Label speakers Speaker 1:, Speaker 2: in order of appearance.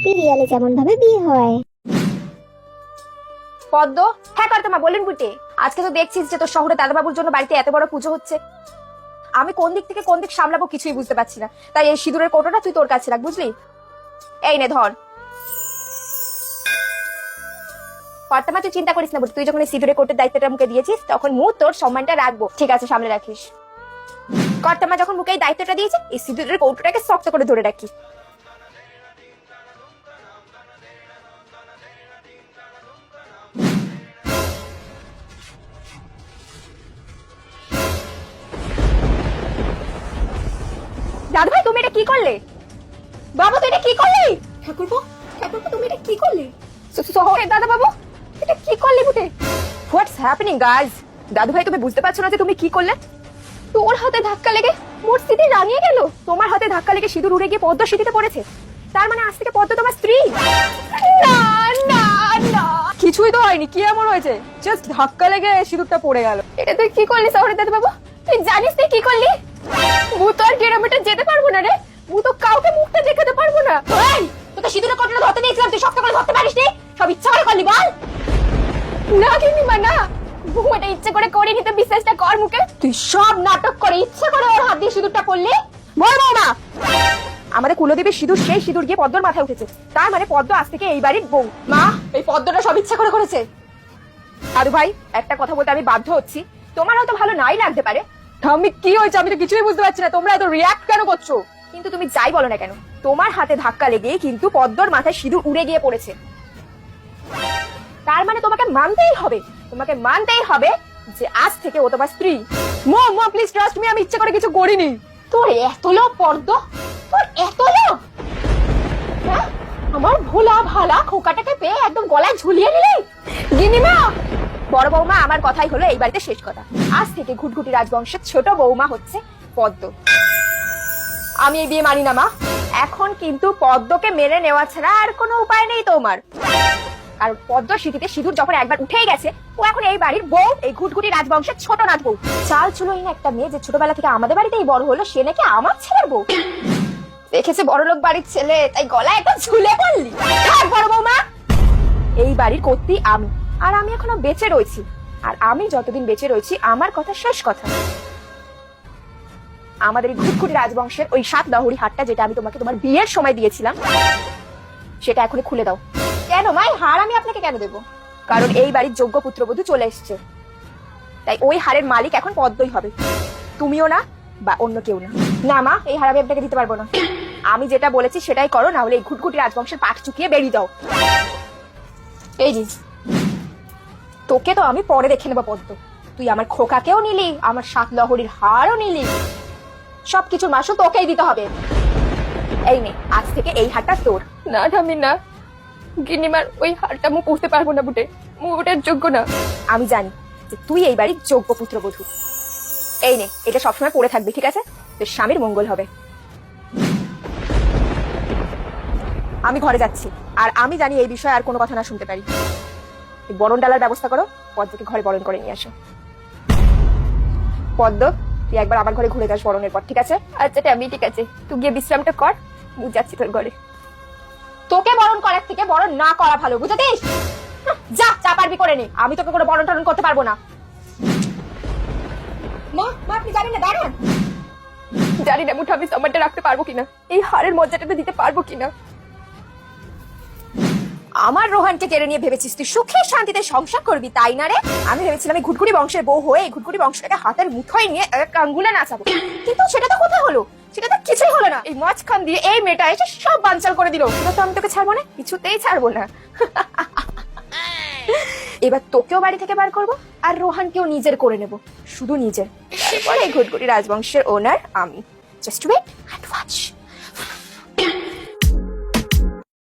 Speaker 1: সিরিয়ালে যেমন ভাবে বিয়ে হয়।
Speaker 2: পদ্ম, হ্যাঁ কর্তামা বলেন বুটে। আজকে তো দেখছিস যে তোর শহরে দাদাবাবুর জন্য বাড়িতে এত বড় পুজো হচ্ছে। আমি কোন দিক থেকে কোন দিক সামলাবো কিছুই বুঝতে পারছি না, তাই এই সিঁদুরের কৌটোটা তুই তোর কাছে রাখ, বুঝলি? এই নে ধর। কর্তামা তুই চিন্তা করিস না বুটি, তুই যখন এই সিঁদুরের কৌটোর দায়িত্বটা মুখে দিয়েছিস তখন তোর সম্মানটা রাখবো, ঠিক আছে? সামনে রাখিস। কর্তামা যখন মুখে এই দায়িত্বটা দিয়েছে, এই সিঁদুরের কৌটোটাকে শক্ত করে ধরে রাখি। দাদু ভাই তুমি এটা কি করলে? বাবু তুই এটা কি করলি? ঠাকুরপো, ঠাকুরপো তুমি এটা কি করলে? শহরে দাদা বাবু এটা কি করলি বুটে? What's happening guys? দাদু ভাই তুমি বুঝতে পারছো না যে তুমি কি করলে? তোর হাতে ধাক্কা লেগে মোর স্মৃতি রাঙিয়ে গেল। তোমার হাতে ধাক্কা লেগে সিঁদুর উড়ে গিয়ে পদ্ম স্মৃতিতে পড়েছে। তার মানে আজ থেকে পদ্ম তোমার স্ত্রী? না না না, কিছুই তো হয়নি। কি এমন হয়েছে? জাস্ট ধাক্কা লেগে সিঁদুরটা পড়ে গেল। এটা তুই কি করলি শহরে দাদু বাবু? তুই জানিস তুই কি করলি? মু তো আর কিলোমিটার যেতে পারবো না রে, মু তো কাউকে মুখটা দেখাতে পারবো না। এই তোকে সিঁদুরের কটটা ধরতে দিয়েছিলাম, তুই শক্ত করে ধরতে পারিস নি? সব ইচ্ছা করে করলি বল? না কিনিমা না, এটা ইচ্ছে করে করিনি, তো বিশ্বাসটা কর মুখে। তুই সব নাটক করে ইচ্ছে করে ওর হাত দিয়ে সিঁদুরটা পড়লি। বল না, আমাদের কুলদেবীর সিঁদুর, সেই সিঁদুর গিয়ে পদ্মর মাথায় উঠেছে। তার মানে পদ্ম আজ থেকে এই বাড়ির বউ। মা, এই পদ্মটা সব ইচ্ছা করে করেছে। দাদু ভাই একটা কথা বলতে আমি বাধ্য হচ্ছি, তোমার হয়তো ভালো নাই লাগতে পারে। আমি কি হয়েছে আমি তো কিছুই বুঝতে পারছি না, তোমরা এত রিয়াক্ট কেন করছো? কিন্তু তুমি যাই বলো না কেন, তোমার হাতে ধাক্কা লেগে কিন্তু পদ্মর মাথায় সিঁদুর উড়ে গিয়ে পড়েছে। তার মানে তোমাকে মানতেই হবে, তোমাকে মানতেই হবে যে আজ থেকে ও তোমার স্ত্রী। মম প্লিজ ট্রাস্ট মি, আমি ইচ্ছে করে কিছু করিনি। তোর এত লোভ পদ্ম, তোর এত লোভ? হ্যাঁ, আমার ভোলা ভালা খোকাটাকে পেয়ে একদম গলায় ঝুলিয়ে নিলি। গিনিমা, বড় বৌমা আমার কথাই হলো এই বাড়িতে শেষ কথা। আজ থেকে ঘুটঘুটি রাজবংশের ছোট বৌমা হচ্ছে পদ্ম। আমি এই বিয়ে মানি না মা। এখন কিন্তু পদ্মকে মেনে নেওয়া ছাড়া আর কোনো উপায় নেই তোমার। কারণ পদ্ম স্মৃতিতে সিঁদুর যখন একবার উঠেই গেছে, ও এখন এই বাড়ির বউ, এই ঘুটঘুটি রাজবংশের ছোট নাথ বউ। চাল চুলোহীন একটা মেয়ে যে ছোটবেলা থেকে আমাদের বাড়িতেই বড় হলো, সে নাকি আমার ছেলের বউ। দেখেছে বড়লোক বাড়ির ছেলে, তাই গলায় একটা ঝুলে পড়লি। বড় বৌমা, এই বাড়ির কর্ত্রী আমি, আর আমি এখনো বেঁচে রয়েছি। আর আমি যতদিন বেঁচে রয়েছি আমার কথা শেষ কথা। আমাদের এই ঘুটঘুটি রাজবংশের ওই 7 দাহুরি হাটটা, যেটা আমি তোমাকে তোমার বিয়ের সময় দিয়েছিলাম, সেটা এখনই খুলে দাও। কেন মা, এই হার আমি আপনাকে কেন দেবো? কারণ এই বাড়ির যোগ্য পুত্রবধূ চলে এসছে, তাই ওই হারের মালিক এখন পদ্মই হবে, তুমিও না বা অন্য কেউ না। না মা, এই হার আমি আপনাকে দিতে পারবো না। আমি যেটা বলেছি সেটাই করো, না হলে এই ঘুটঘুটি রাজবংশের পাঠ চুকিয়ে বেরিয়ে যাও। এই জি, তোকে তো আমি পরে দেখে নেবো পদ্ম। তুই আমার খোকাকেও নিলি, আমার 7 লহরীর হারও নিলি, সবকিছুর মাসও তোকেই দিতে হবে। এই নে, আজ থেকে এই হারটা তোর। না ঠাম্মি না, গিনিমার ওই হারটা মু পড়তে পারবো না বুটে, মু ওটার যোগ্য না। আমি জানি যে তুই এই বাড়ির যোগ্য পুত্রবধূ। এই নে, এটা সবসময় পড়ে থাকবি, ঠিক আছে? তোর স্বামীর মঙ্গল হবে। আমি ঘরে যাচ্ছি, আর আমি জানি এই বিষয়ে আর কোনো কথা না শুনতে পারি। বরণ ডালার ব্যবস্থা করো, পদ্মকে ঘরে বরণ করে নিয়ে আসো। পদ্ম, তুই একবার আমার ঘরে ঘুরে যাস বরণের পর, ঠিক আছে? আচ্ছা আমি ঠিক আছে, তুই গিয়ে বিশ্রামটা কর, বুঝ যাচ্ছি তোর ঘরে। তোকে বরণ করার থেকে বরণ না করা ভালো, বুঝেছিস? যা, চা পারবি করে নে, আমি তোকে কোনো বরণ টরণ করতে পারবো না। মা, আপনি জানেন না, দাঁড়ান। জানি না মুঠো আমি সম্মানটা রাখতে পারবো কিনা, এই হারের মর্যাদাটা দিতে পারবো কিনা। আমার রোহানকে কেড়ে নিয়ে ভেবেছিস তুই সুখে শান্তিতে সংসার করবি, তাই না রে? আমি ভেবেছিলাম এই ঘুটঘুটি বংশের বউ হয়ে ঘুটঘুটি বংশটাকে হাতের মুঠোয় নিয়ে এক আঙ্গুলে নাচাবো, কিন্তু সেটা তো কোথায় হলো? সেটা তো কিছুই হলো না। এই মাঝখান দিয়ে এই মেয়েটা এসে সব বানচাল করে দিল। এবার তো আমি তোকে ছাড়বো না, কিছুতেই ছাড়বো না। এবার তোকেও বাড়ি থেকে বার করবো, আর রোহানকেও নিজের করে নেব, শুধু নিজের। তারপরে এই ঘুটঘুটি রাজবংশের ওনার আমি। Just wait.